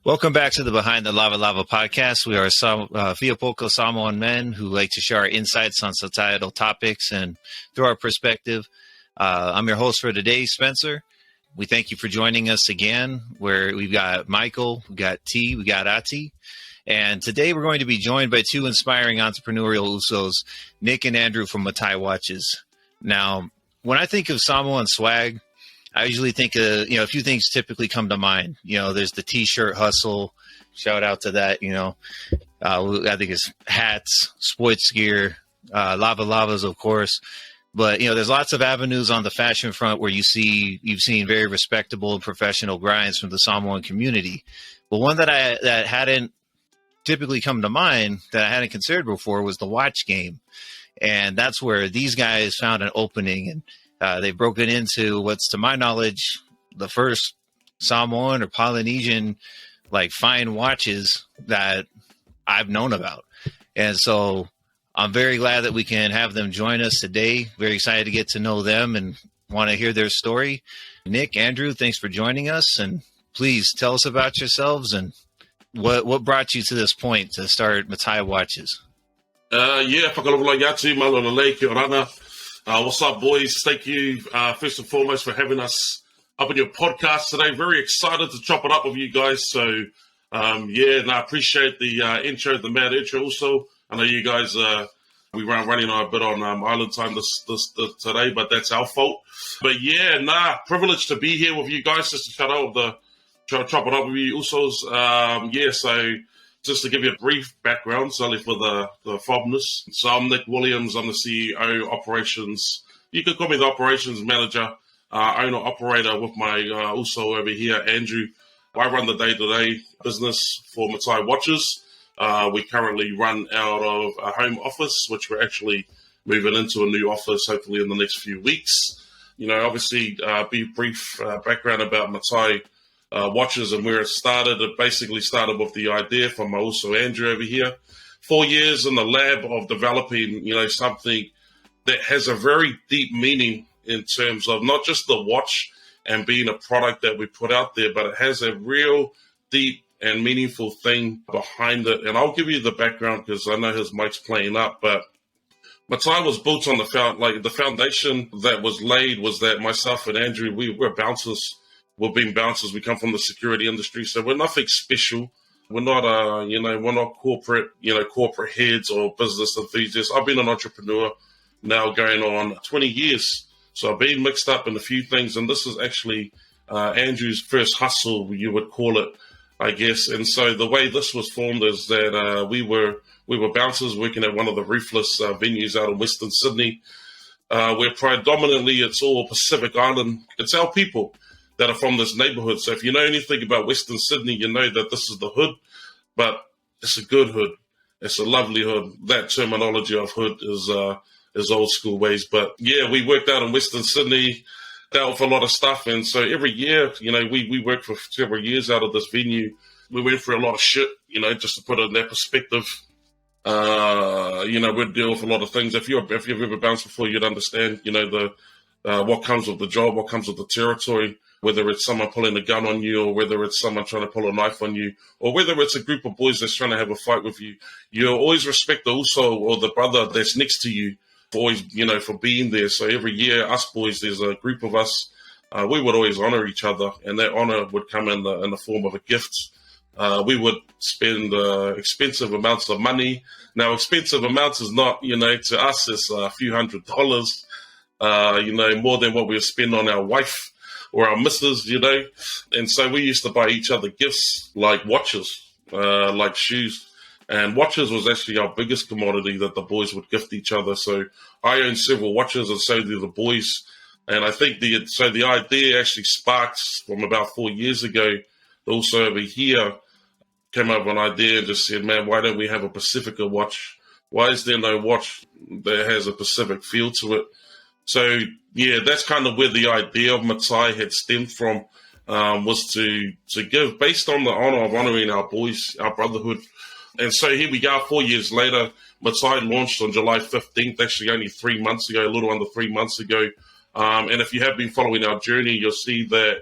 Welcome back to the Behind the Lava Lava podcast. We are Fiapoko Samoan men who like to share our insights on societal topics and through our perspective. I'm your host for today, Spencer. We thank you for joining us again, where we've got Michael, we've got T, we got Ati. And today we're going to be joined by two inspiring entrepreneurial Usos, Nick and Andrew from Matai Watches. Now, when I think of Samoan swag, I usually think a few things typically come to mind. There's the T-shirt hustle. Shout out to that. I think it's hats, sports gear, lava lavas, of course. But, there's lots of avenues on the fashion front where you've seen very respectable and professional grinds from the Samoan community. But one that hadn't typically come to mind that I hadn't considered before was the watch game. And that's where these guys found an opening, and they've broken into what's, to my knowledge, the first Samoan or Polynesian fine watches that I've known about. And so I'm very glad that we can have them join us today. Very excited to get to know them and want to hear their story. Nick, Andrew, thanks for joining us. And please tell us about yourselves and what brought you to this point to start Matai Watches. What's up, boys? Thank you, first and foremost, for having us up on your podcast today. Very excited to chop it up with you guys. So, I appreciate the intro, the mad intro also. I know you guys, we ran running a bit on island time this today, but that's our fault. But privileged to be here with you guys, just to chop it up with you also. So just to give you a brief background, solely for the fobness. So I'm Nick Williams. I'm the CEO, operations. You could call me the operations manager, owner, operator with my also over here, Andrew. I run the day-to-day business for Matai Watches. We currently run out of a home office, which we're actually moving into a new office, hopefully in the next few weeks. Obviously, be brief background about Matai Watches and where it started. It basically started with the idea from also Andrew over here. 4 years in the lab of developing, something that has a very deep meaning in terms of not just the watch and being a product that we put out there, but it has a real deep and meaningful thing behind it. And I'll give you the background because I know his mic's playing up, but Matai was built on the foundation that was laid was that myself and Andrew, we're bouncers. We've been bouncers. We come from the security industry, so we're nothing special. We're not, we're not corporate heads or business enthusiasts. I've been an entrepreneur now going on 20 years, so I've been mixed up in a few things, and this is actually Andrew's first hustle, you would call it, I guess. And so the way this was formed is that we were bouncers working at one of the roofless venues out in Western Sydney, where predominantly it's all Pacific Island. It's our people that are from this neighborhood. So if you know anything about Western Sydney, you know that this is the hood, but it's a good hood. It's a lovely hood. That terminology of hood is old school ways. But yeah, we worked out in Western Sydney, dealt with a lot of stuff. And so every year, we worked for several years out of this venue. We went through a lot of shit, just to put it in that perspective. We'd deal with a lot of things. If you've ever bounced before, you'd understand, what comes with the job, what comes with the territory, whether it's someone pulling a gun on you or whether it's someone trying to pull a knife on you or whether it's a group of boys that's trying to have a fight with you. You always respect the uso or the brother that's next to you for always, for being there. So every year, us boys, there's a group of us, we would always honor each other, and that honor would come in the form of a gift. We would spend expensive amounts of money. Now, expensive amounts is not, to us, it's a few $100s, more than what we would spend on our wife or our missus, And so we used to buy each other gifts like watches, like shoes. And watches was actually our biggest commodity that the boys would gift each other. So I own several watches and so do the boys. And I think the idea actually sparked from about 4 years ago. Also over here came up with an idea and just said, man, why don't we have a Pacifica watch? Why is there no watch that has a Pacific feel to it? So, yeah, that's kind of where the idea of Matai had stemmed from, was to give, based on the honor of honoring our boys, our brotherhood. And so here we go, 4 years later. Matai launched on July 15th, actually only 3 months ago, a little under 3 months ago. And if you have been following our journey, you'll see that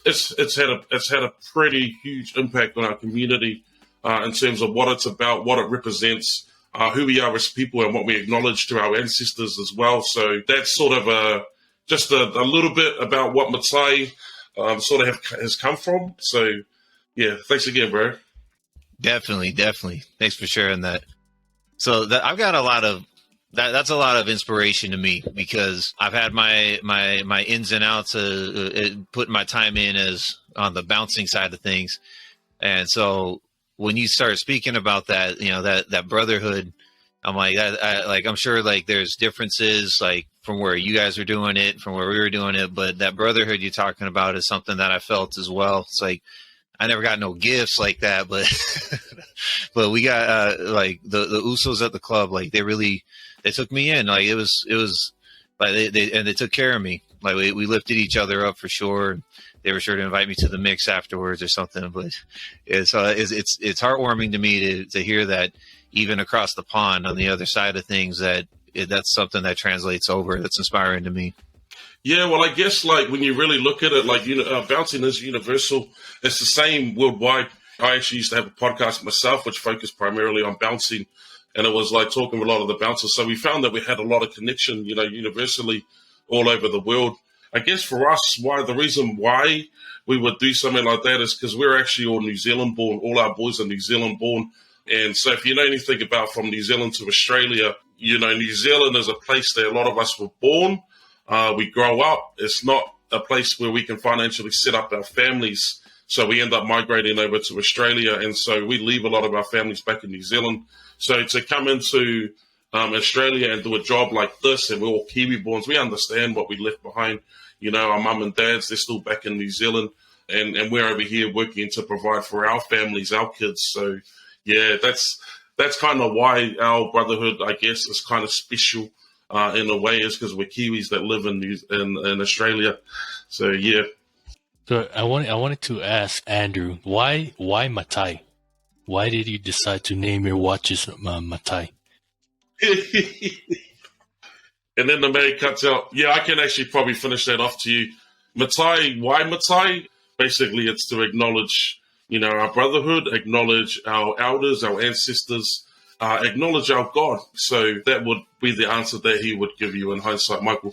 it's had a pretty huge impact on our community in terms of what it's about, what it represents, who we are as people, and what we acknowledge to our ancestors as well. So that's sort of just a little bit about what Matai has come from. So yeah, thanks again, bro. Definitely. Thanks for sharing that. So I've got a lot of that's a lot of inspiration to me, because I've had my ins and outs, putting my time in as on the bouncing side of things. And so when you start speaking about that, that brotherhood, I'm like, I'm sure like there's differences like from where you guys are doing it, from where we were doing it, but that brotherhood you're talking about is something that I felt as well. It's like, I never got no gifts like that, but but we got like the Usos at the club, like they took me in. Like it was like they took care of me. Like we lifted each other up for sure. They were sure to invite me to the mix afterwards or something. But it's heartwarming to me to hear that even across the pond on the other side of things, that's something that translates over. That's inspiring to me. Yeah, well, I guess like when you really look at it, like bouncing is universal. It's the same worldwide. I actually used to have a podcast myself, which focused primarily on bouncing, and it was like talking with a lot of the bouncers. So we found that we had a lot of connection, universally all over the world. I guess for us, the reason why we would do something like that is because we're actually all New Zealand born. All our boys are New Zealand born. And so if you know anything about from New Zealand to Australia, New Zealand is a place that a lot of us were born. We grow up. It's not a place where we can financially set up our families. So we end up migrating over to Australia. And so we leave a lot of our families back in New Zealand. So to come into Australia and do a job like this, and we're all Kiwi-borns, we understand what we left behind. Our mum and dads, they're still back in New Zealand. And we're over here working to provide for our families, our kids. So, yeah, that's kind of why our brotherhood, I guess, is kind of special. In a way, is because we're Kiwis that live in Australia. So yeah. So I wanted to ask Andrew, why Matai? Why did you decide to name your watches Matai? And then the man cuts out. Yeah, I can actually probably finish that off to you. Matai, why Matai? Basically, it's to acknowledge, our brotherhood, acknowledge our elders, our ancestors. Acknowledge our God. So that would be the answer that he would give you in hindsight, Michael.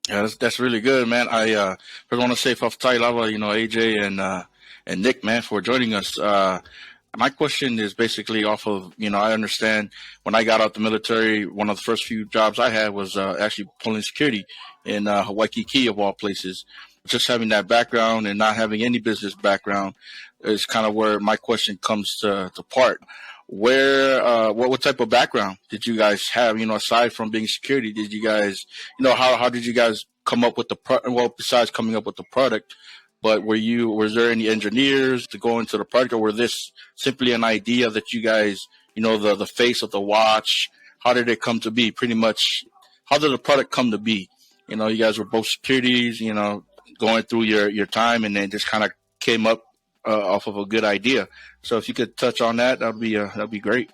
Yeah, that's really good, man. I want to say Tiafala, AJ and Nick, man, for joining us. My question is basically off of, I understand when I got out the military, one of the first few jobs I had was actually pulling security in Waikiki, of all places. Just having that background and not having any business background is kind of where my question comes to part. What type of background did you guys have, aside from being security? Did you guys, how did you guys come up with besides coming up with the product, but was there any engineers to go into the product, or were this simply an idea that you guys, the face of the watch, how did it come to be? Pretty much, how did the product come to be? You guys were both securities, going through your time, and then just kind of came up off of a good idea. So if you could touch on that, that'd be great.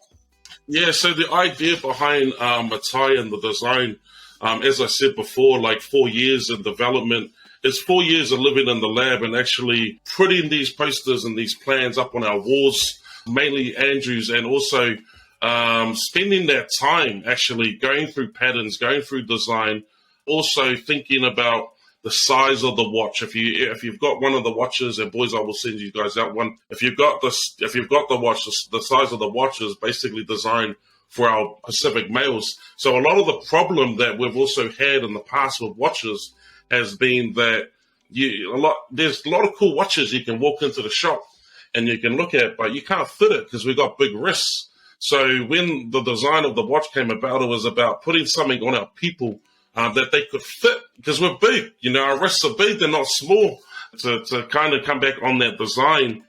Yeah. So the idea behind Matai and the design, as I said before, like 4 years in development, it's 4 years of living in the lab and actually putting these posters and these plans up on our walls, mainly Andrew's, and also spending that time actually going through patterns, going through design, also thinking about the size of the watch. If you've got one of the watches, and boys, I will send you guys out one. If you've got the watch, the size of the watch is basically designed for our Pacific males. So a lot of the problem that we've also had in the past with watches has been that there's a lot of cool watches you can walk into the shop and you can look at, but you can't fit it because we've got big wrists. So when the design of the watch came about, it was about putting something on our people that they could fit, because we're big. Our wrists are big, they're not small. To kind of come back on that design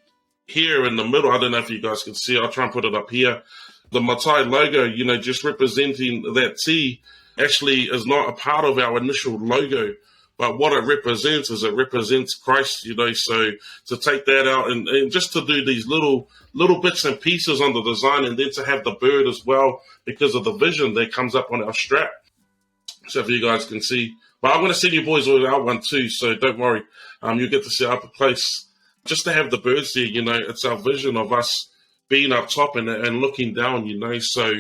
here in the middle, I don't know if you guys can see, I'll try and put it up here. The Matai logo, just representing that T actually is not a part of our initial logo, but what it represents is it represents Christ, so to take that out and just to do these little bits and pieces on the design, and then to have the bird as well because of the vision that comes up on our strap. So if you guys can see, But I'm going to send you boys all out one too, so don't worry. You'll get to see up a place. Just to have the birds there, it's our vision of us being up top and looking down, So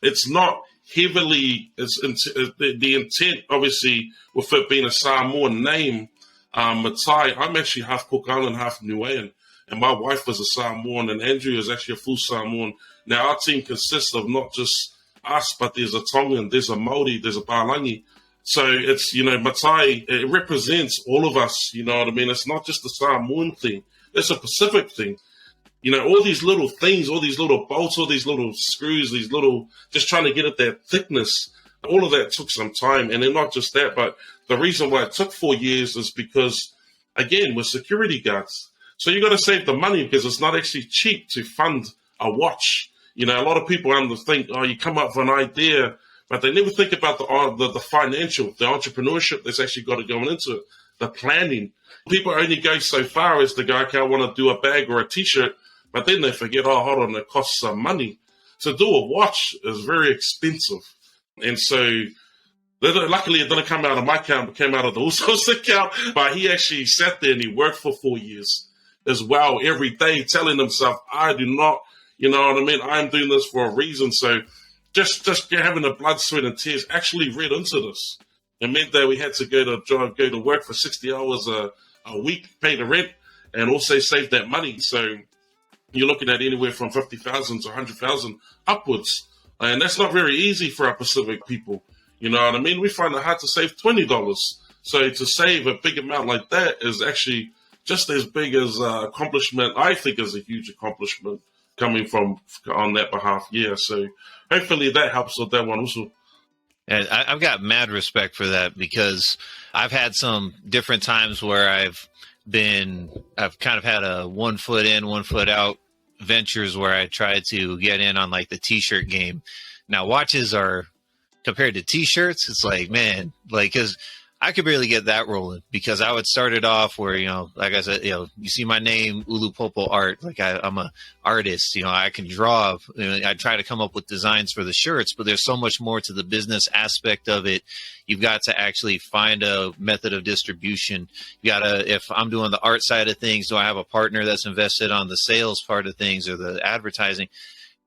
it's not heavily, the intent, obviously, with it being a Samoan name, Matai, I'm actually half Cook Island, half Niuean. And my wife is a Samoan, and Andrew is actually a full Samoan. Now, our team consists of not just us, but there's a Tongan, there's a Māori, there's a Palangi. So it's, Matai, it represents all of us, you know what I mean? It's not just the Samoan thing. It's a Pacific thing. All these little things, all these little bolts, all these little screws, these little, just trying to get at that thickness, all of that took some time. And then not just that, but the reason why it took 4 years is because, again, we're security guards. So you got to save the money because it's not actually cheap to fund a watch. A lot of people think, you come up with an idea, but they never think about the financial, the entrepreneurship that's actually got to go into it, the planning. People only go so far as to go, okay, I want to do a bag or a T-shirt, but then they forget, hold on, it costs some money. To do a watch is very expensive. And so, luckily it didn't come out of my account, it came out of the Usos account, but he actually sat there and he worked for 4 years as well, every day, telling himself, I do not, you know what I mean, I'm doing this for a reason. So just having the blood, sweat, and tears actually read into this. It meant that we had to go to work for 60 hours a week, pay the rent, and also save that money. So you're looking at anywhere from 50,000 to 100,000 upwards. And that's not very easy for our Pacific people. You know what I mean? We find it hard to save $20. So to save a big amount like that is actually just as big as accomplishment. I think is a huge accomplishment coming from on that behalf. Yeah. So hopefully that helps with that one also. And I've got mad respect for that because I've had some different times where I've kind of had a 1 foot in, 1 foot out ventures where I tried to get in on like the T-shirt game. Now watches are compared to T-shirts. It's like, man, like, cause I could barely get that rolling because I would start it off where, like I said, you see my name, Ulupopo Art, like I'm a artist, I can draw. I try to come up with designs for the shirts, but there's so much more to the business aspect of it. You've got to actually find a method of distribution. You gotta, if I'm doing the art side of things, do I have a partner that's invested on the sales part of things or the advertising?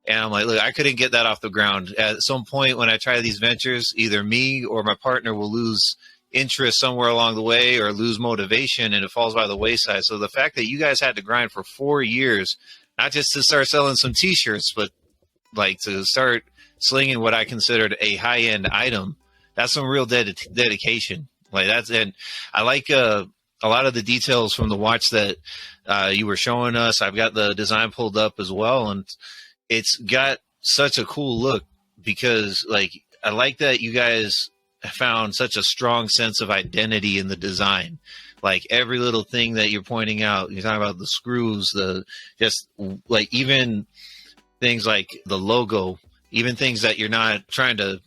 And I'm like, look, I couldn't get that off the ground. At some point when I try these ventures, either me or my partner will lose interest somewhere along the way or lose motivation and it falls by the wayside. So the fact that you guys had to grind for 4 years, not just to start selling some T-shirts, but like to start slinging what I considered a high-end item, that's some real dedication. Like that's, and I like a lot of the details from the watch that you were showing us. I've got the design pulled up as well, and it's got such a cool look because like I like that you guys found such a strong sense of identity in the design. Like every little thing that you're pointing out, you're talking about the screws, just like even things like the logo, even things that you're not trying to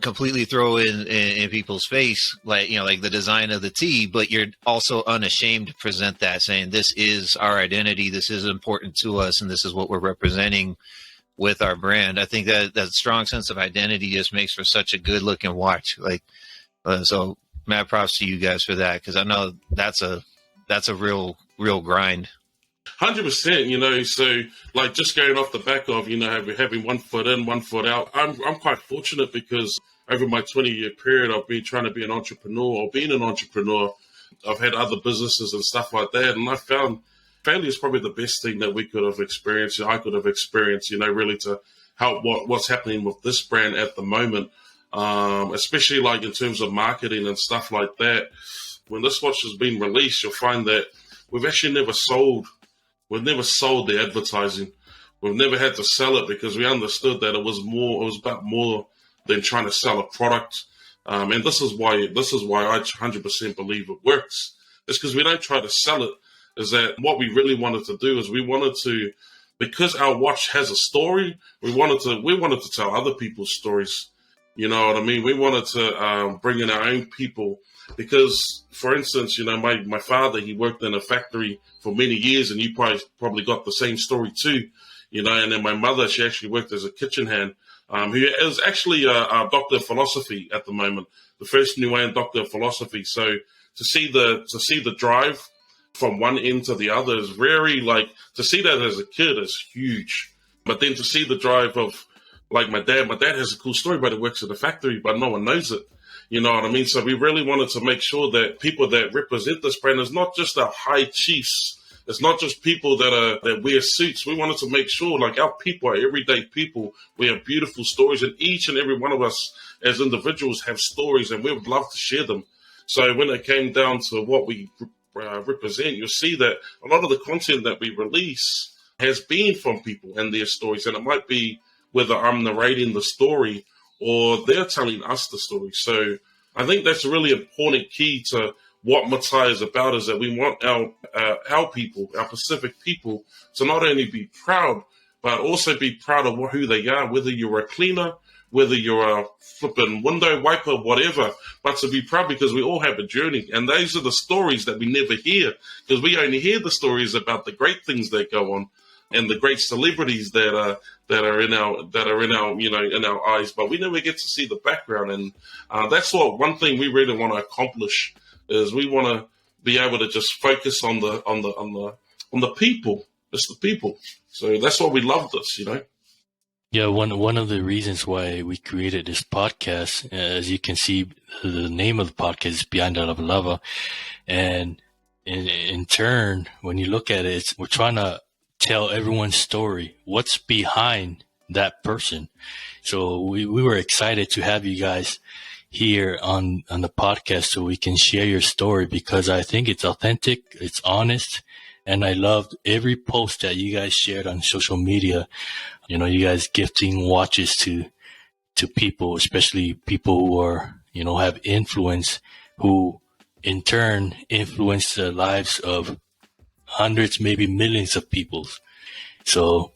completely throw in people's face, like, like the design of the tee, but you're also unashamed to present that, saying this is our identity, this is important to us, and this is what we're representing with our brand. I think that strong sense of identity just makes for such a good looking watch. Like, so mad props to you guys for that. Cause I know that's a real grind. 100%, so like just going off the back of, having 1 foot in, 1 foot out, I'm quite fortunate because over my 20-year period, I've been trying to be an entrepreneur or being an entrepreneur. I've had other businesses and stuff like that. And I found failure is probably the best thing that we could have experienced. I could have experienced, really to help what's happening with this brand at the moment, especially like in terms of marketing and stuff like that. When this watch has been released, you'll find that we've actually never sold the advertising. We've never had to sell it because we understood that it was about more than trying to sell a product. And this is why I 100% believe it works. It's because we don't try to sell it. Is that what we really wanted to do? Is we wanted to, because our watch has a story, we wanted to tell other people's stories. You know what I mean? We wanted to bring in our own people because, for instance, my father, he worked in a factory for many years, and you probably got the same story too. And then my mother, she actually worked as a kitchen hand, who is actually a doctor of philosophy at the moment. the first Niuean Doctor of Philosophy. So to see the drive from one end to the other is very, like, to see that as a kid is huge. But then to see the drive of, like, my dad has a cool story, but he works at a factory, but no one knows it. You know what I mean? So we really wanted to make sure that people that represent this brand is not just our high chiefs. It's not just people that wear suits. We wanted to make sure, like, our people are everyday people. We have beautiful stories, and each and every one of us as individuals have stories, and we would love to share them. So when it came down to what we represent, you'll see that a lot of the content that we release has been from people and their stories, and it might be whether I'm narrating the story or they're telling us the story. So I think that's a really important key to what Matai is about, is that we want our people, our Pacific people, to not only be proud, but also be proud of who they are, whether you're a cleaner, whether you're a flipping window wiper, whatever, but to be proud because we all have a journey. And those are the stories that we never hear, because we only hear the stories about the great things that go on and the great celebrities that are in our in our eyes, but we never get to see the background. And that's what one thing we really want to accomplish, is we want to be able to just focus on the people. It's the people. So that's why we love this, you know. Yeah, one of the reasons why we created this podcast, as you can see, the name of the podcast is Behind the Lava Lava, and in turn, when you look at it, we're trying to tell everyone's story. What's behind that person? So we were excited to have you guys here on the podcast so we can share your story, because I think it's authentic, it's honest, and I loved every post that you guys shared on social media. You know, you guys gifting watches to people, especially people who are, you know, have influence, who in turn influence the lives of hundreds, maybe millions of people. So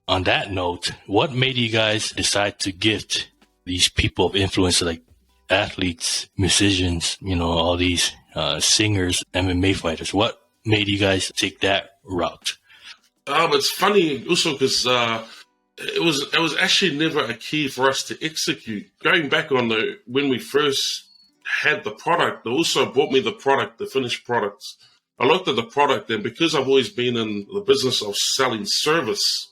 on that note, what made you guys decide to gift these people of influence, like athletes, musicians, you know, all these singers, MMA fighters? What made you guys take that route? It's funny also because it was actually never a key for us to execute. Going back on when we first had the product, they also brought me the product, the finished products. I looked at the product, and because I've always been in the business of selling service,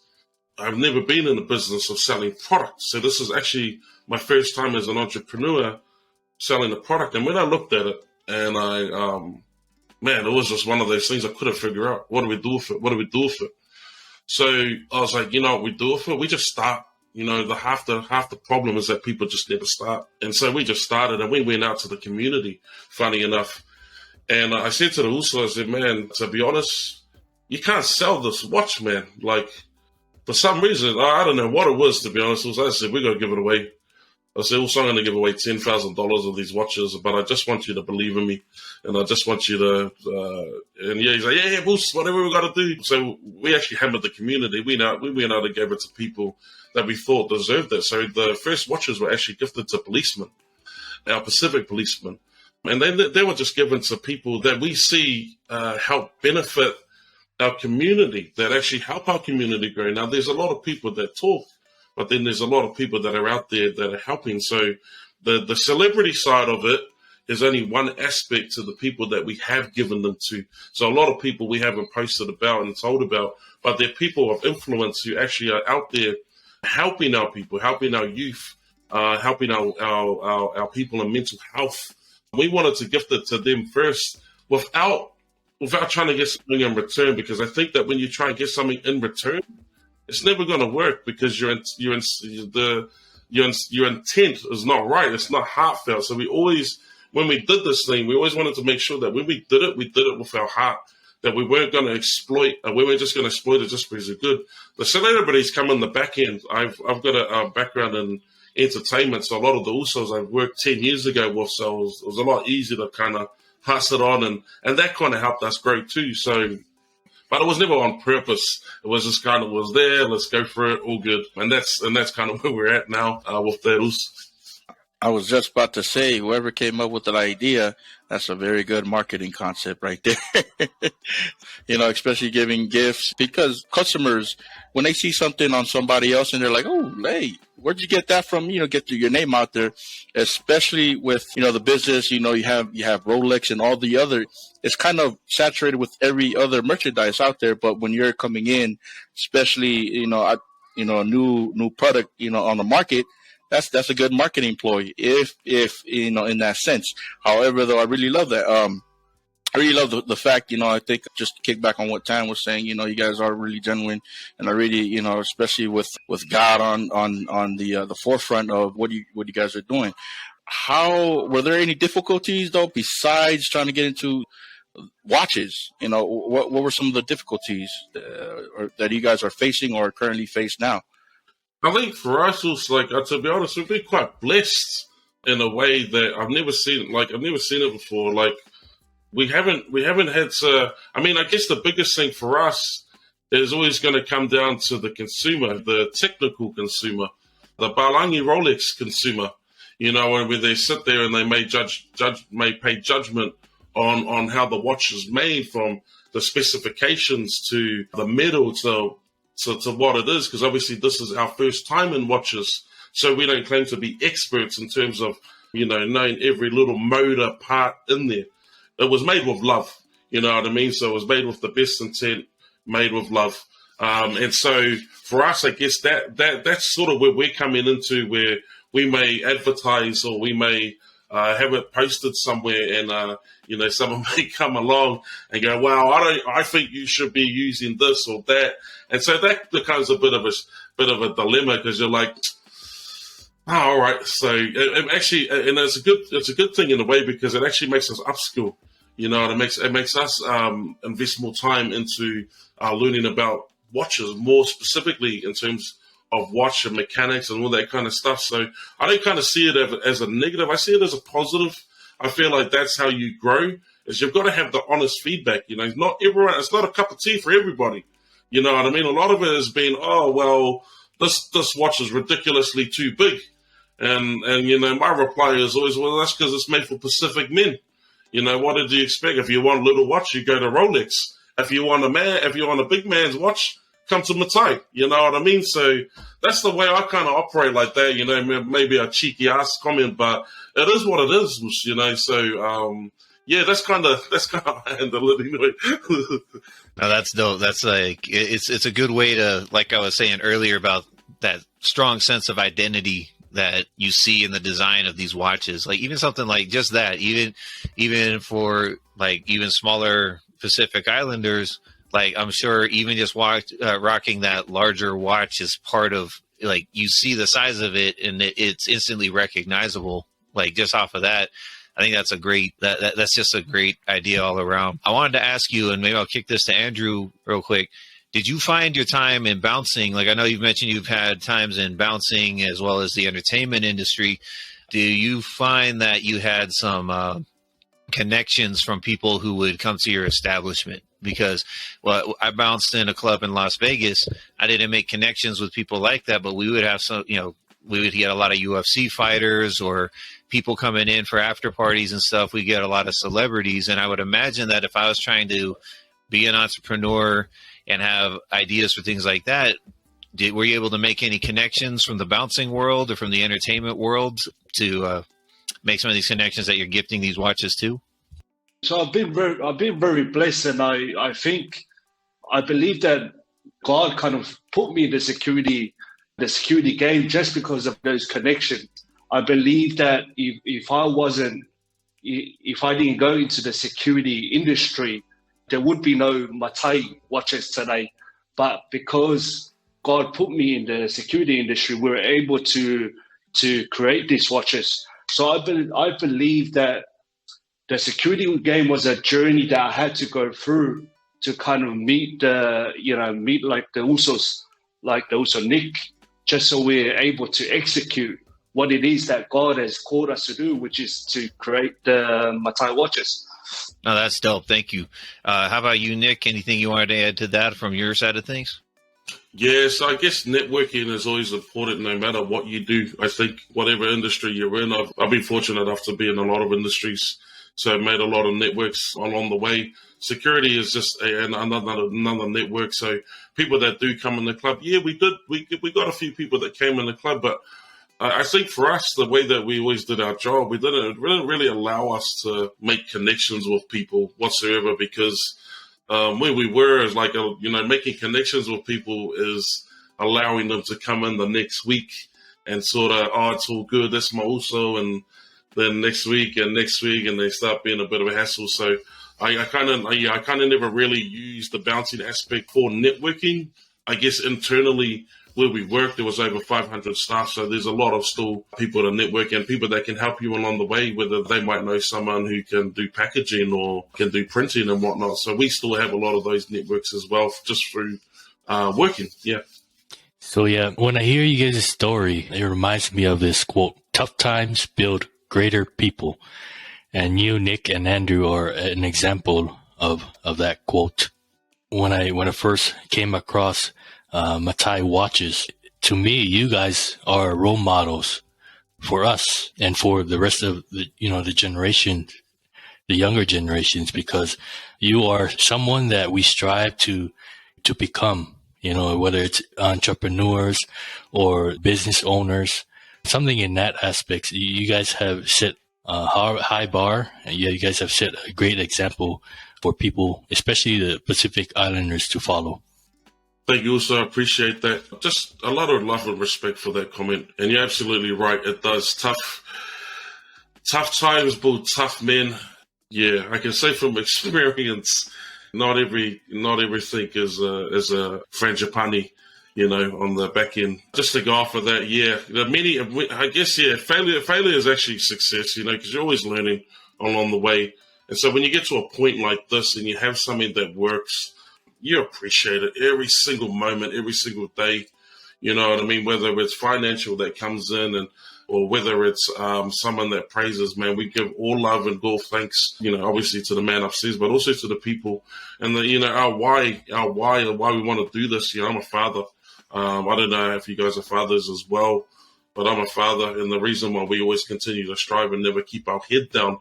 I've never been in the business of selling products. So this is actually my first time as an entrepreneur selling a product. And when I looked at it, and it was just one of those things I couldn't figure out. What do we do with it? What do we do with it? So I was like, you know what we do with it? We just start. You know, half the problem is that people just never start. And so we just started, and we went out to the community, funny enough. And I said to the Uso, I said, man, to be honest, you can't sell this watch, man. Like, for some reason, I don't know what it was, to be honest. I said, we're going to give it away. I said, also, I'm going to give away $10,000 of these watches, but I just want you to believe in me. And I just want you to, he's like, yeah, Moose, whatever we got to do. So we actually hammered the community. We went out and gave it to people that we thought deserved it. So the first watches were actually gifted to policemen, our Pacific policemen. And they were just given to people that we see help benefit our community, that actually help our community grow. Now, there's a lot of people that talk, but then there's a lot of people that are out there that are helping. So the celebrity side of it is only one aspect to the people that we have given them to. So a lot of people we haven't posted about and told about, but they're people of influence who actually are out there helping our people, helping our youth, helping our people in mental health. We wanted to gift it to them first without trying to get something in return, because I think that when you try and get something in return, it's never going to work, because your intent is not right. It's not heartfelt. So when we did this thing, we always wanted to make sure that when we did it with our heart, that we weren't going to exploit, we weren't just going to exploit it just because it's good. The celebrities come in the back end. I've got a background in entertainment, so a lot of the Usos I've worked 10 years ago with, so it was a lot easier to kind of pass it on, and that kind of helped us grow too. So, but it was never on purpose. It was just kind of was there. Let's go for it. All good, and that's kind of where we're at now with that. I was just about to say, whoever came up with that idea, that's a very good marketing concept right there. Especially giving gifts, because customers, when they see something on somebody else and they're like, oh, hey, where'd you get that from? Get your name out there, especially with, the business, you have Rolex and all the other, it's kind of saturated with every other merchandise out there. But when you're coming in, especially, a new product, on the market, that's a good marketing ploy if in that sense. However, though, I really love that. I really love the fact, I think, just to kick back on what Tan was saying, you guys are really genuine, and I really, especially with God on the forefront of what you guys are doing. How were there any difficulties though besides trying to get into watches? What were some of the difficulties that you guys are facing or currently face now? I think for us, it's like, to be honest, we've been quite blessed in a way that I've never seen it before. Like, we haven't had to. I mean, I guess the biggest thing for us is always going to come down to the consumer, the technical consumer, the Balangi Rolex consumer. When they sit there and they may pay judgment on how the watch is made, from the specifications to the metal to what it is, because obviously this is our first time in watches, so we don't claim to be experts in terms of knowing every little motor part in there. It was made with love, you know what I mean? So it was made with the best intent, made with love. And so for us, I guess that's sort of where we're coming into, where we may advertise or we may have it posted somewhere, and someone may come along and go, "Wow, I think you should be using this or that," and so that becomes a bit of a dilemma, because you're like, "Oh, all right." So it actually, and it's a good thing in a way, because it actually makes us upskill. It makes us invest more time into learning about watches, more specifically in terms of watch and mechanics and all that kind of stuff. So I don't kind of see it as a negative. I see it as a positive. I feel like that's how you grow, is you've got to have the honest feedback. Not everyone, it's not a cup of tea for everybody. You know what I mean? A lot of it has been, oh, well, this watch is ridiculously too big. And my reply is always, well, that's because it's made for Pacific men. What did you expect? If you want a little watch, you go to Rolex. If you want a big man's watch, come to Matai. You know what I mean? So that's the way I kind of operate like that. Maybe a cheeky ass comment, but it is what it is. So yeah, that's kind of how I handle it anyway. No, that's dope. That's like, it's a good way to, like I was saying earlier about that strong sense of identity that you see in the design of these watches. Like even something like just that, even for like even smaller Pacific Islanders, like I'm sure even just rocking that larger watch is part of, like, you see the size of it and it's instantly recognizable. Like just off of that, I think that's that's just a great idea all around. I wanted to ask you, and maybe I'll kick this to Andrew real quick. Did you find your time in bouncing? Like I know you've mentioned you've had times in bouncing as well as the entertainment industry. Do you find that you had some connections from people who would come to your establishment? Because, well, I bounced in a club in Las Vegas. I didn't make connections with people like that, but we would have some, we would get a lot of UFC fighters or people coming in for after parties and stuff. We get a lot of celebrities. And I would imagine that if I was trying to be an entrepreneur and have ideas for things like that, were you able to make any connections from the bouncing world or from the entertainment world to make some of these connections that you're gifting these watches to? So I've been very blessed, and I believe that God kind of put me in the security game just because of those connections. I believe that if I didn't go into the security industry, there would be no Matai watches today. But because God put me in the security industry, we were able to create these watches. So I believe that the security game was a journey that I had to go through to kind of meet like the Usos, like the Uso Nick, just so we're able to execute what it is that God has called us to do, which is to create the Matai watches. No, that's dope. Thank you. How about you, Nick? Anything you wanted to add to that from your side of things? Yeah, so I guess networking is always important no matter what you do. I think whatever industry you're in, I've been fortunate enough to be in a lot of industries, so I've made a lot of networks along the way. Security is just another network. So people that do come in the club, yeah, we got a few people that came in the club, but I think for us, the way that we always did our job, it didn't really allow us to make connections with people whatsoever, because where we were is like, making connections with people is allowing them to come in the next week and sort of, oh, it's all good, that's my also, and then next week, and they start being a bit of a hassle. So I kind of never really used the bouncing aspect for networking. I guess internally where we worked, there was over 500 staff, so there's a lot of still people to network and people that can help you along the way, whether they might know someone who can do packaging or can do printing and whatnot. So we still have a lot of those networks as well, just through working. Yeah. So yeah, when I hear you guys' story, it reminds me of this quote: "Tough times build greater people." And you, Nick, and Andrew are an example of that quote. When I first came across Matai watches, to me, you guys are role models for us and for the rest of the generation, the younger generations, because you are someone that we strive to become. Whether it's entrepreneurs or business owners, something in that aspect. You guys have set a high bar, and you guys have set a great example for people, especially the Pacific Islanders, to follow. Thank you, also. I appreciate that. Just a lot of love and respect for that comment. And you're absolutely right. It does. Tough times build tough men. Yeah, I can say from experience, not everything is a frangipani, on the back end. Just to go off of that, yeah. Failure is actually success, because you're always learning along the way. And so when you get to a point like this and you have something that works, you appreciate it every single moment, every single day. You know what I mean? Whether it's financial that comes in or whether it's someone that praises, man, we give all love and all thanks, obviously to the man upstairs, but also to the people and our why we want to do this. I'm a father. I don't know if you guys are fathers as well, but I'm a father. And the reason why we always continue to strive and never keep our head down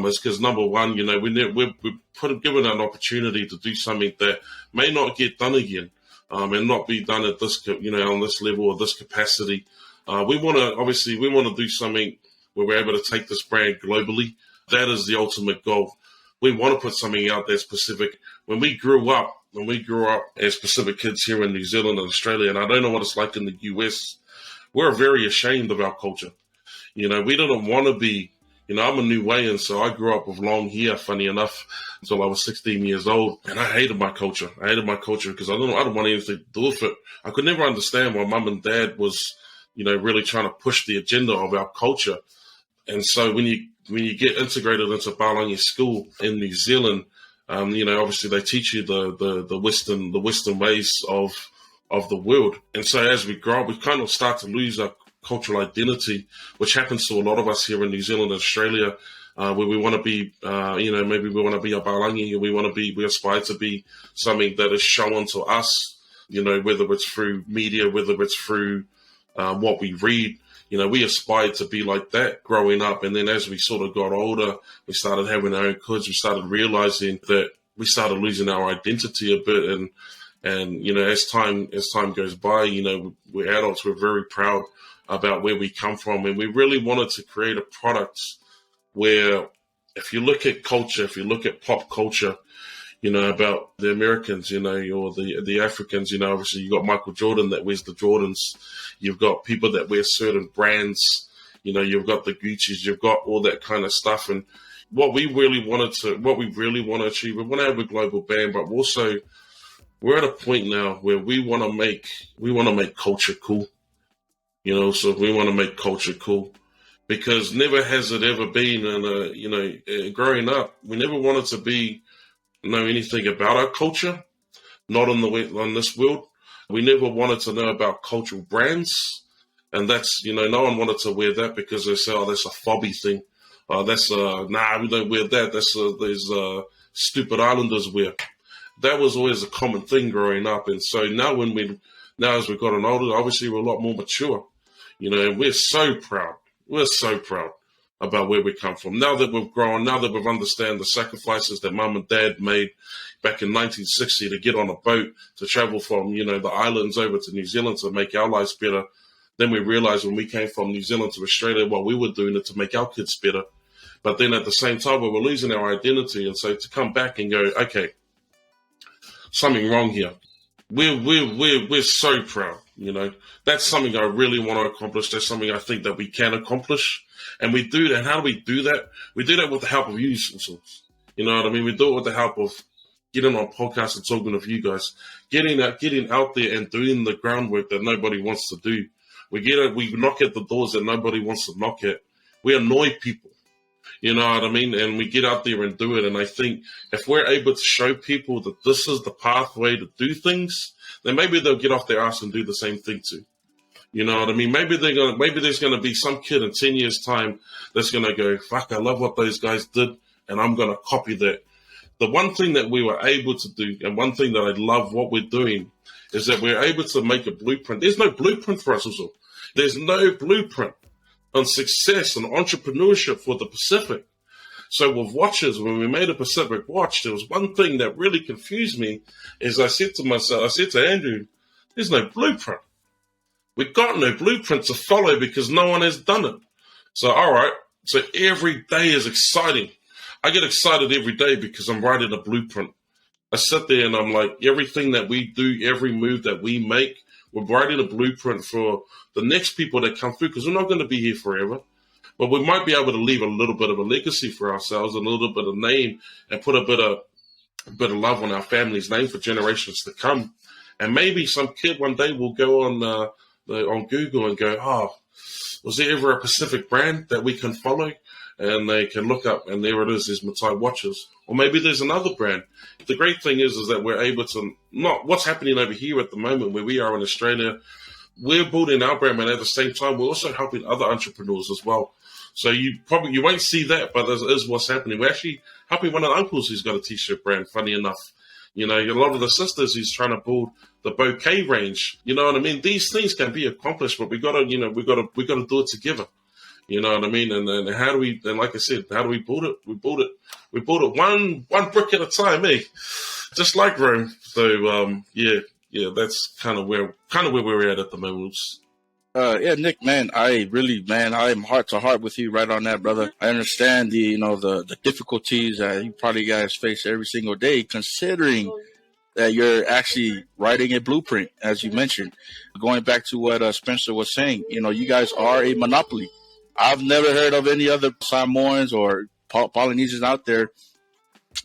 is because, number one, we're given an opportunity to do something that may not get done again. And not be done at this, on this level or this capacity. We want to do something where we're able to take this brand globally. That is the ultimate goal. We want to put something out there specific. When we grew up as Pacific kids here in New Zealand and Australia, and I don't know what it's like in the US, we're very ashamed of our culture. We didn't want to be. I'm a New Wayan, so I grew up with long hair, funny enough, until I was 16 years old. And I hated my culture. Because I don't want anything to do with it. I could never understand why mum and dad was, really trying to push the agenda of our culture. And so when you get integrated into Palangi school in New Zealand, obviously they teach you the Western ways of the world. And so as we grow up, we kind of start to lose our cultural identity, which happens to a lot of us here in New Zealand and Australia, where we want to be, maybe we want to be a Palangi, or we aspire to be something that is shown to us, whether it's through media, whether it's through what we read. We aspired to be like that growing up. And then as we sort of got older, we started having our own kids. We started realizing that we started losing our identity a bit. And as time goes by, we're adults, we're very proud about where we come from. And we really wanted to create a product where if you look at culture, if you look at pop culture, about the Americans, or the Africans, obviously you've got Michael Jordan that wears the Jordans. You've got people that wear certain brands, you've got the Gucci's, you've got all that kind of stuff. And what we really want to achieve, we want to have a global band, but also we're at a point now where we want to make culture cool. So we want to make culture cool, because never has it ever been. And growing up, we never wanted to know anything about our culture, not on this world. We never wanted to know about cultural brands, and that's no one wanted to wear that because they say, oh, that's a fobby thing. We don't wear that. That's these stupid islanders wear. that was always a common thing growing up. And so now as we've gotten older, obviously we're a lot more mature, and we're so proud. We're so proud about where we come from. Now that we've grown, now that we've understand the sacrifices that mum and dad made back in 1960 to get on a boat, to travel from, the islands over to New Zealand to make our lives better. Then we realized when we came from New Zealand to Australia, well, we were doing it to make our kids better. But then at the same time, we were losing our identity. And so to come back and go, okay, something wrong here. We're so proud, That's something I really want to accomplish. That's something I think that we can accomplish. And we do that. How do we do that? We do that with the help of you, Source. You know what I mean? We do it with the help of getting on podcasts and talking with you guys, getting out there and doing the groundwork that nobody wants to do. We knock at the doors that nobody wants to knock at. We annoy people. You know what I mean? And we get out there and do it. And I think if we're able to show people that this is the pathway to do things, then maybe they'll get off their ass and do the same thing too. You know what I mean? Maybe there's going to be some kid in 10 years' time that's going to go, fuck, I love what those guys did, and I'm going to copy that. The one thing that we were able to do, and one thing that I love what we're doing, is that we're able to make a blueprint. There's no blueprint for us also. There's no blueprint on success and entrepreneurship for the Pacific. So with watches, when we made a Pacific watch, there was one thing that really confused me, is I said to Andrew, there's no blueprint. We've got no blueprint to follow because no one has done it. So, all right. So every day is exciting. I get excited every day because I'm writing a blueprint. I sit there and I'm like, everything that we do, every move that we make, we're writing a blueprint for the next people that come through, because we're not going to be here forever. But we might be able to leave a little bit of a legacy for ourselves, a little bit of name, and put a bit of love on our family's name for generations to come. And maybe some kid one day will go on Google and go, oh, was there ever a Pacific brand that we can follow? And they can look up, and there it is, there's Matai watches. Or maybe there's another brand. The great thing is that we're able to, not what's happening over here at the moment where we are in Australia, we're building our brand, and at the same time, we're also helping other entrepreneurs as well. So you won't see that, but that is what's happening. We're actually helping one of the uncles who's got a t-shirt brand, funny enough. A lot of the sisters who's trying to build the bouquet range. You know what I mean? These things can be accomplished, but we gotta do it together. You know what I mean? And how do we? And like I said, how do we build it? We build it one brick at a time, just like Rome. So that's kind of where we're at the moment. Yeah, Nick, man, I'm heart to heart with you right on that, brother. I understand the difficulties that you probably guys face every single day, considering that you're actually writing a blueprint, as you mentioned. Going back to what Spencer was saying, you guys are a monopoly. I've never heard of any other Samoans or Polynesians out there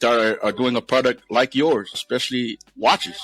that are doing a product like yours, especially watches.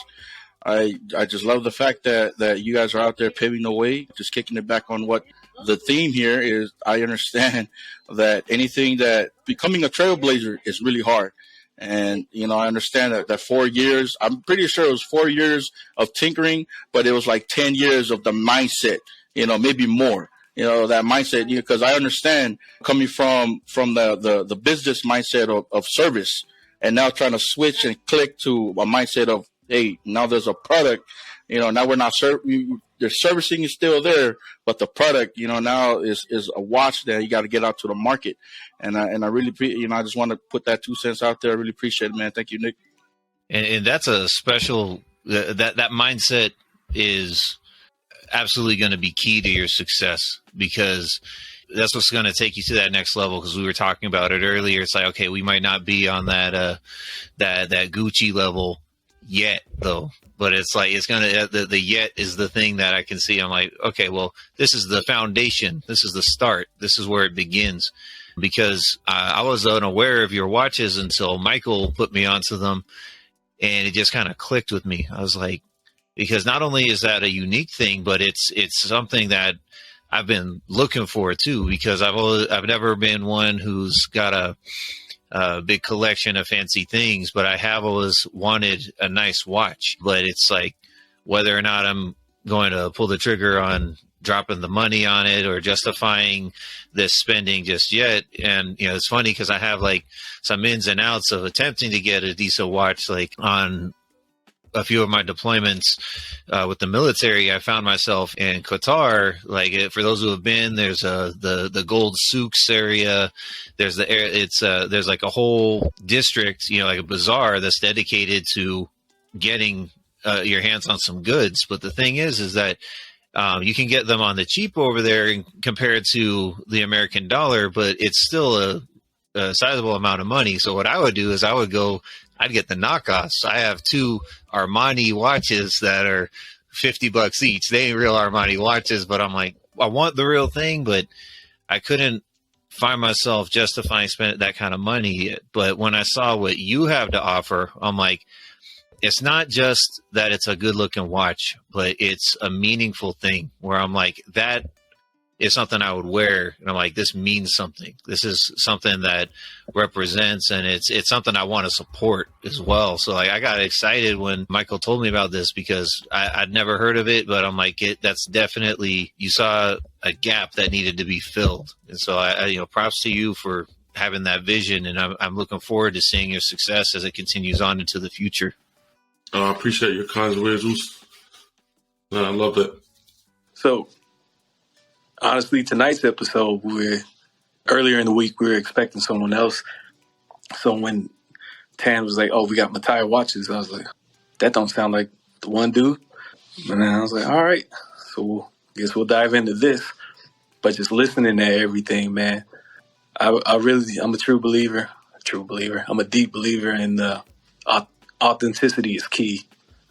I just love the fact that you guys are out there paving the way, just kicking it back on what the theme here is. I understand that becoming a trailblazer is really hard. And, I understand that 4 years, I'm pretty sure it was 4 years of tinkering, but it was like 10 years of the mindset, maybe more. That mindset, because I understand coming from the business mindset of service, and now trying to switch and click to a mindset of, hey, now there's a product, now we're not the servicing is still there, but the product, now is a watch that you got to get out to the market. And I really, I just want to put that 2 cents out there. I really appreciate it, man. Thank you, Nick. And that's a special, that mindset is absolutely going to be key to your success, because that's what's going to take you to that next level. Because we were talking about it earlier. It's like, okay, we might not be on that Gucci level yet, though, but it's like it's gonna the yet is the thing that I can see. I'm like, okay, well, this is the foundation. This is the start. This is where it begins. Because I was unaware of your watches until Michael put me onto them, and it just kind of clicked with me. I was like, because not only is that a unique thing, but it's something that I've been looking for too. Because I've never been one who's got a big collection of fancy things, but I have always wanted a nice watch. But it's like whether or not I'm going to pull the trigger on dropping the money on it or justifying this spending just yet. And, it's funny because I have like some ins and outs of attempting to get a decent watch, like on a few of my deployments with the military, I found myself in Qatar. Like, for those who have been, there's the Gold Souks area. There's there's like a whole district, like a bazaar that's dedicated to getting your hands on some goods. But the thing is that you can get them on the cheap over there compared to the American dollar, but it's still a sizable amount of money. So what I would do is I'd get the knockoffs. I have 2 Armani watches that are $50 each. They ain't real Armani watches, but I'm like, I want the real thing, but I couldn't find myself justifying spending that kind of money. But when I saw what you have to offer, I'm like, it's not just that it's a good looking watch, but it's a meaningful thing where I'm like, that is something I would wear. And I'm like, this means something. This is something that represents, and it's something I want to support as well. So like, I got excited when Michael told me about this because I'd never heard of it, but I'm like, that's definitely, you saw a gap that needed to be filled. And so I props to you for having that vision. And I'm looking forward to seeing your success as it continues on into the future. I appreciate your kind words. I love that. So, honestly, tonight's episode, earlier in the week, we were expecting someone else. So when Tan was like, "Oh, we got Matai watches," I was like, "That don't sound like the one dude." And then I was like, "All right, so guess we'll dive into this." But just listening to everything, man, I'm a true believer. I'm a deep believer in authenticity is key,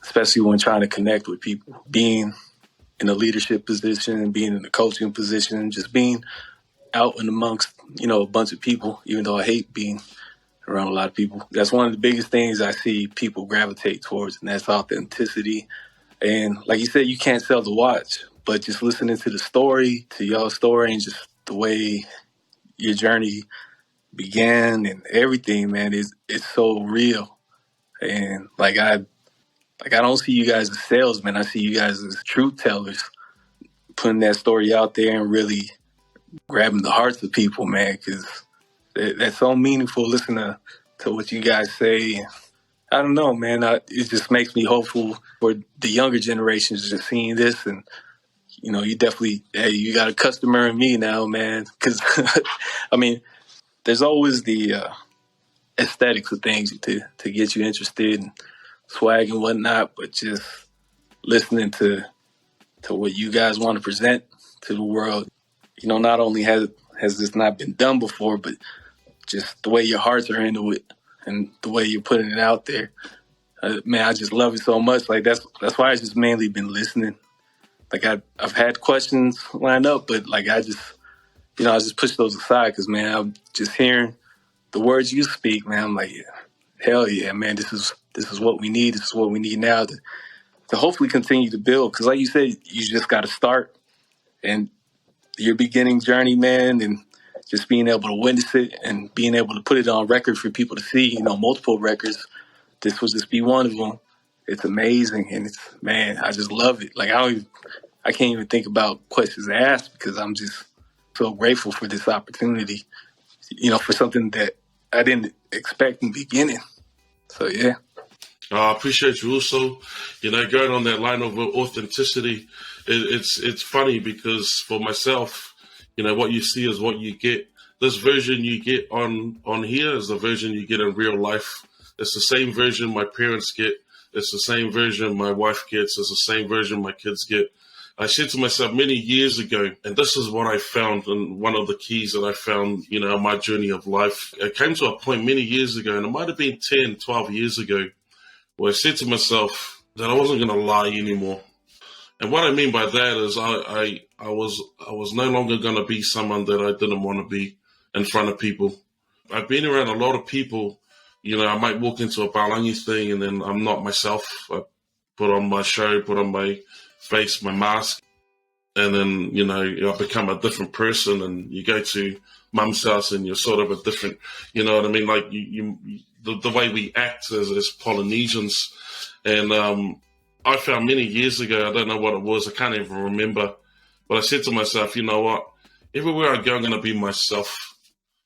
especially when trying to connect with people. Being in a leadership position, being in a coaching position, just being out and amongst, a bunch of people, even though I hate being around a lot of people. That's one of the biggest things I see people gravitate towards, and that's authenticity. And like you said, you can't sell the watch, but just listening to the story, to your story, and just the way your journey began and everything, man, it's so real. And I don't see you guys as salesmen. I see you guys as truth tellers, putting that story out there and really grabbing the hearts of people, man, because that's so meaningful listening to what you guys say. I don't know, man. It just makes me hopeful for the younger generations just seeing this. And, you definitely, you got a customer in me now, man. Because, I mean, there's always the aesthetics of things to get you interested in swag and whatnot, but just listening to what you guys want to present to the world. Not only has this not been done before, but just the way your hearts are into it and the way you're putting it out there. Man, I just love it so much. Like that's why I just mainly been listening. Like I've had questions lined up, but like I just push those aside because, man, I'm just hearing the words you speak, man. I'm like, hell yeah, man, this is what we need. This is what we need now to hopefully continue to build. Because like you said, you just got to start. And your beginning journey, man, and just being able to witness it and being able to put it on record for people to see, multiple records. This will just be one of them. It's amazing. And man, I just love it. Like I can't even think about questions to ask because I'm just so grateful for this opportunity, for something that I didn't expect in the beginning. So, yeah. I appreciate you also, going on that line of authenticity. It's funny because for myself, what you see is what you get. This version you get on here is the version you get in real life. It's the same version my parents get. It's the same version my wife gets. It's the same version my kids get. I said to myself many years ago, and this is what I found, and one of the keys that I found, in my journey of life. I came to a point many years ago, and it might have been 10, 12 years ago, where I said to myself that I wasn't going to lie anymore. And what I mean by that is I was no longer going to be someone that I didn't want to be in front of people. I've been around a lot of people. I might walk into a Balangi thing and then I'm not myself. I put on my show, put on my face, my mask, and then, I become a different person. And you go to mum's house and you're sort of a different, you know what I mean? Like the way we act as Polynesians. And I found many years ago, I don't know what it was, I can't even remember, but I said to myself, you know what? Everywhere I go, I'm going to be myself.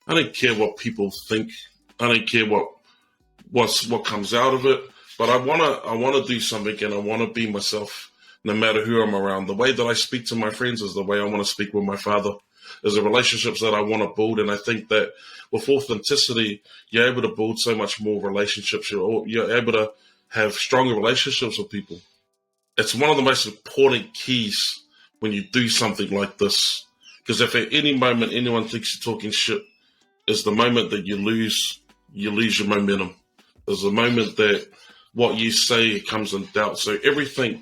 I don't care what people think. I don't care what comes out of it. but I wanna do something, and I wanna be myself, no matter who I'm around. The way that I speak to my friends is the way I want to speak with my father. There's the relationships that I want to build, and I think that with authenticity, you're able to build so much more relationships. You're able to have stronger relationships with people. It's one of the most important keys when you do something like this. Because if at any moment anyone thinks you're talking shit, is the moment that you lose your momentum. There's the moment that what you say comes in doubt. So everything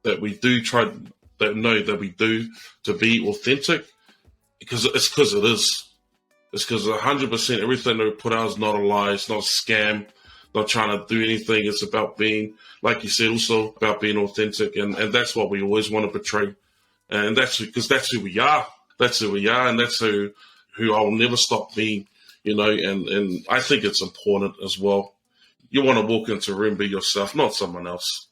that we do that we do to be authentic, because it is. It's because 100% everything that we put out is not a lie. It's not a scam. Not trying to do anything. It's about being, like you said, also about being authentic, and that's what we always want to portray. And that's because that's who we are. That's who we are, and that's who I'll never stop being. And I think it's important as well. You want to walk into a room, be yourself, not someone else.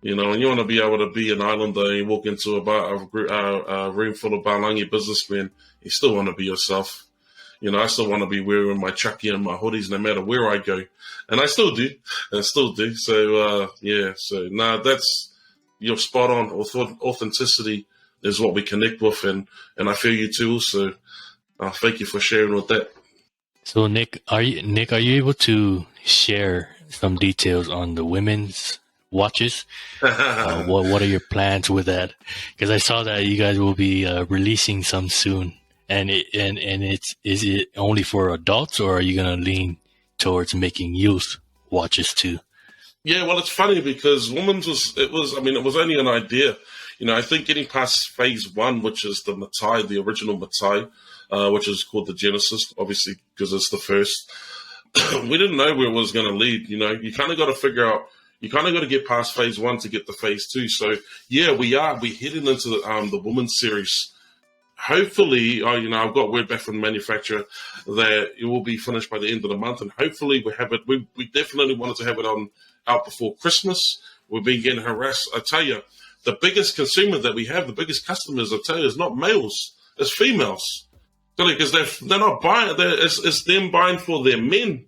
And you want to be able to be an islander and you walk into a room full of Balangi businessmen, you still want to be yourself. I still want to be wearing my chucky and my hoodies no matter where I go. And I still do. So, that's, you're spot on. Authenticity is what we connect with, and I feel you too. So thank you for sharing with that. So Nick, are you able to share some details on the women's watches? What are your plans with that? Because I saw that you guys will be releasing some soon, and is it only for adults, or are you gonna lean towards making youth watches too? Yeah, well, it's funny because women's it was only an idea. I think getting past phase 1, which is the Matai, the original Matai, which is called the Genesis, obviously because it's the first. We didn't know where it was going to lead. You kind of got to figure out. You kind of got to get past phase 1 to get to phase 2. So yeah, we're heading into the women's series. Hopefully, I've got word back from the manufacturer that it will be finished by the end of the month, and hopefully we have it. We definitely wanted to have it out before Christmas. We've been getting harassed. I tell you, the biggest consumer that we have, the biggest customers, I tell you, is not males, it's females. Because they're not buying. It's them buying for their men,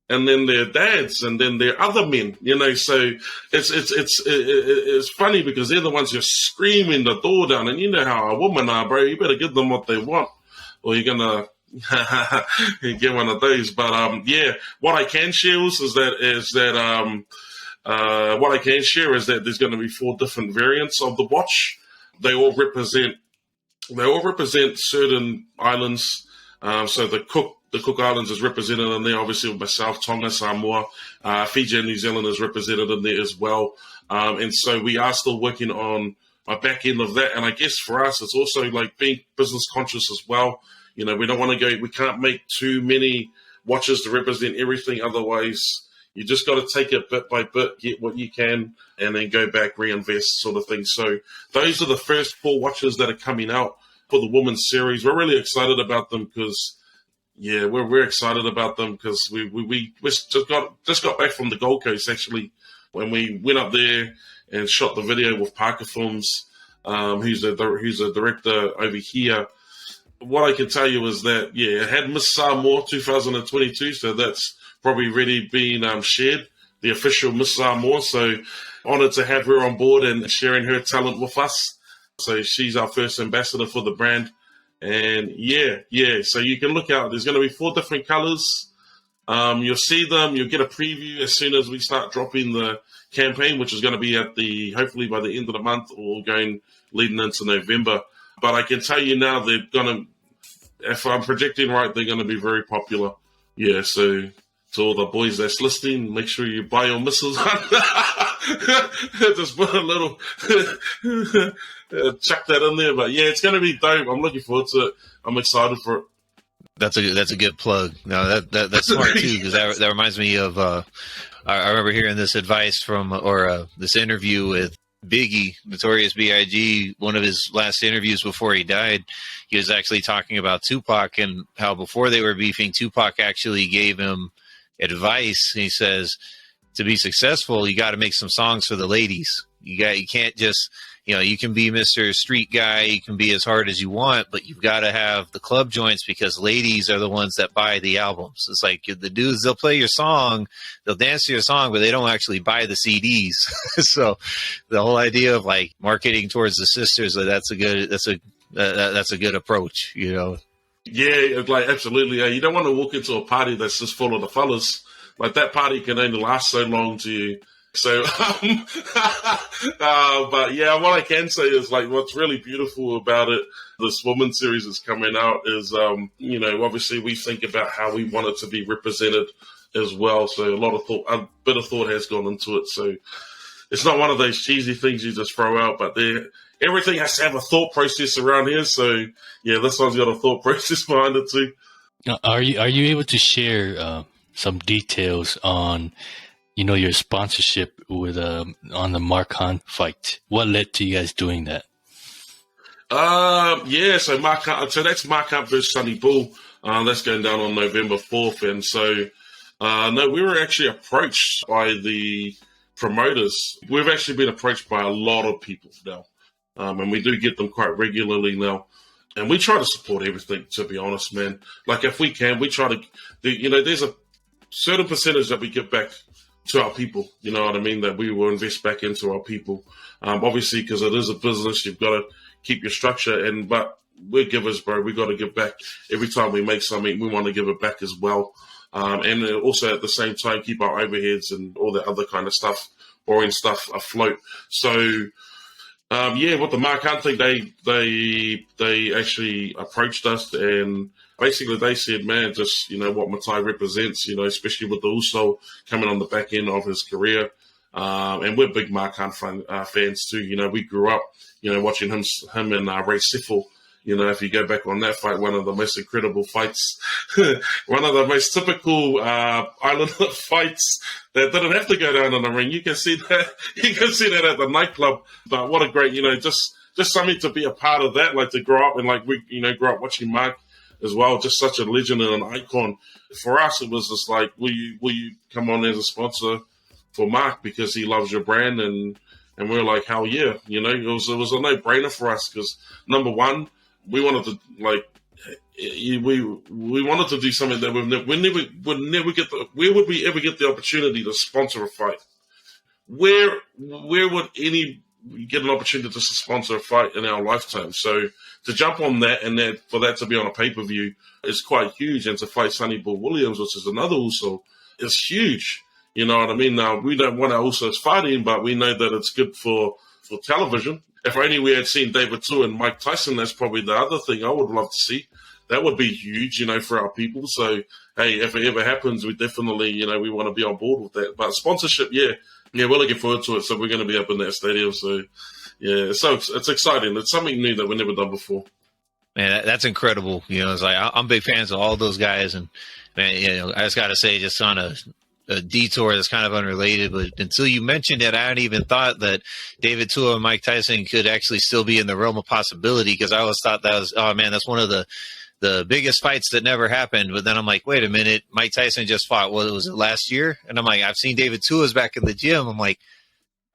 and then their dads, and then their other men. So it's funny because they're the ones who are screaming the door down, and you know how a woman are, bro. You better give them what they want, or you're gonna get one of those. But what I can share is that there's going to be 4 different variants of the watch. They all represent certain islands. So the Cook Islands is represented in there, obviously with myself, Tonga, Samoa, Fiji and New Zealand is represented in there as well. And so we are still working on a back end of that. And I guess for us, it's also like being business conscious as well. We don't want to we can't make too many watches to represent everything. Otherwise, you just got to take it bit by bit, get what you can, and then go back, reinvest sort of thing. So those are the first 4 watches that are coming out for the women's series. We're really excited about them because, we're excited about them because we just got back from the Gold Coast, actually, when we went up there and shot the video with Parker Films, who's a director over here. What I can tell you is that, it had Miss Samoa 2022, so that's probably already been shared, the official Miss Samoa. So honored to have her on board and sharing her talent with us. So she's our first ambassador for the brand. And so you can look out. There's going to be 4 different colors. You'll see them. You'll get a preview as soon as we start dropping the campaign, which is going to be hopefully by the end of the month or leading into November. But I can tell you now, they're going to, if I'm projecting right, they're going to be very popular. Yeah, so to all the boys that's listening, make sure you buy your missiles. Just put a little, chuck that in there. But yeah, it's going to be dope. I'm looking forward to it. I'm excited for it. That's a good plug. No, that's smart too, because that reminds me of I remember hearing this advice this interview with Biggie, Notorious B.I.G., one of his last interviews before he died. He was actually talking about Tupac and how before they were beefing, Tupac actually gave him advice. He says, to be successful, you got to make some songs for the ladies. You can't just, you can be Mr. Street Guy, you can be as hard as you want, but you've got to have the club joints because ladies are the ones that buy the albums. It's like the dudes, they'll play your song, they'll dance to your song, but they don't actually buy the CDs. So the whole idea of like marketing towards the sisters, that's a good approach, Yeah, like absolutely. You don't want to walk into a party that's just full of the fellas. Like that party can only last so long to you. So, but yeah, what I can say is like what's really beautiful about it. This woman series is coming out is, obviously we think about how we want it to be represented as well. So a bit of thought has gone into it. So it's not one of those cheesy things you just throw out, but everything has to have a thought process around here. So yeah, this one's got a thought process behind it too. Now, are you able to share some details on, your sponsorship with on the Mark Hunt fight? What led to you guys doing that? So that's Mark Hunt versus Sonny Bull. That's going down on November 4th, and so no, we were actually approached by the promoters. We've actually been approached by a lot of people now, and we do get them quite regularly now. And we try to support everything, to be honest, man. Like if we can, we try to. There's a certain percentage that we give back to our people. You know what I mean? That we will invest back into our people. Obviously, because it is a business, you've got to keep your structure. But we're givers, bro. We got to give back every time we make something. We want to give it back as well. And also at the same time keep our overheads and all that other kind of stuff, boring stuff afloat. So. With the Mark Hunt thing, they actually approached us and basically they said, man, just, what Matai represents, especially with the Uso coming on the back end of his career. And we're big Mark Hunt fans too. We grew up, watching him and Ray Siffel. If you go back on that fight, one of the most incredible fights, one of the most typical Islander fights that didn't have to go down in the ring. You can see that. You can see that at the nightclub. But what a great, just something to be a part of that, like to grow up and like we, grow up watching Mark as well. Just such a legend and an icon. For us, it was just like, will you come on as a sponsor for Mark because he loves your brand and we're like, hell yeah, it was a no brainer for us because number one. We wanted to we wanted to do something that where would we ever get the opportunity to sponsor a fight? Where would any get an opportunity to sponsor a fight in our lifetime? So to jump on that and then for that to be on a pay-per-view is quite huge, and to fight Sonny Bull Williams, which is another Uso, is huge. You know what I mean? Now we don't want our Usos fighting, but we know that it's good for television. If only we had seen David Tua and Mike Tyson, that's probably the other thing I would love to see. That would be huge, for our people. So, hey, if it ever happens, we definitely, we want to be on board with that. But sponsorship, yeah, we're looking forward to it. So we're going to be up in that stadium. So, yeah, so it's exciting. It's something new that we've never done before. Man, that's incredible. It's like I'm big fans of all those guys, and man, I just got to say, just on a detour that's kind of unrelated, but until you mentioned it, I hadn't even thought that David Tua and Mike Tyson could actually still be in the realm of possibility, because I always thought that was, oh man, that's one of the biggest fights that never happened. But then I'm like, wait a minute, Mike Tyson just fought, what was it, last year? And I'm like, I've seen David Tua's back in the gym. I'm like,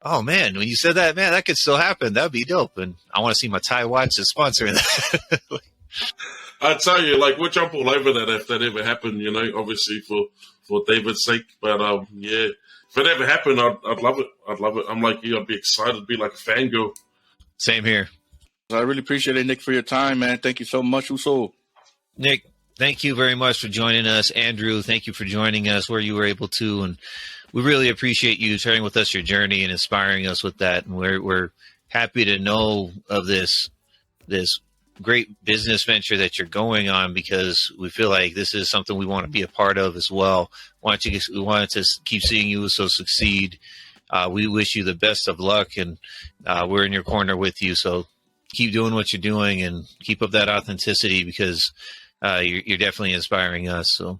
oh man, when you said that, man, that could still happen. That'd be dope. And I want to see Matai Watch is sponsoring that. I tell you, like, we'll jump all over that if that ever happened, obviously for David's sake. But, if it ever happened, I'd love it. I'd love it. I'm like you. I'd be excited, be like a fangirl. Same here. I really appreciate it, Nick, for your time, man. Thank you so much, Uso. Nick, thank you very much for joining us. Andrew, thank you for joining us where you were able to. And we really appreciate you sharing with us your journey and inspiring us with that. And we're happy to know of this great business venture that you're going on, because we feel like this is something we want to be a part of as well. We wanted to keep seeing you so succeed. We wish you the best of luck, and we're in your corner with you. So keep doing what you're doing and keep up that authenticity, because you're definitely inspiring us. So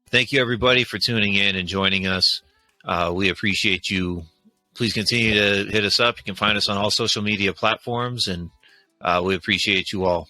thank you, everybody, for tuning in and joining us. We appreciate you. Please continue to hit us up. You can find us on all social media platforms, and we appreciate you all.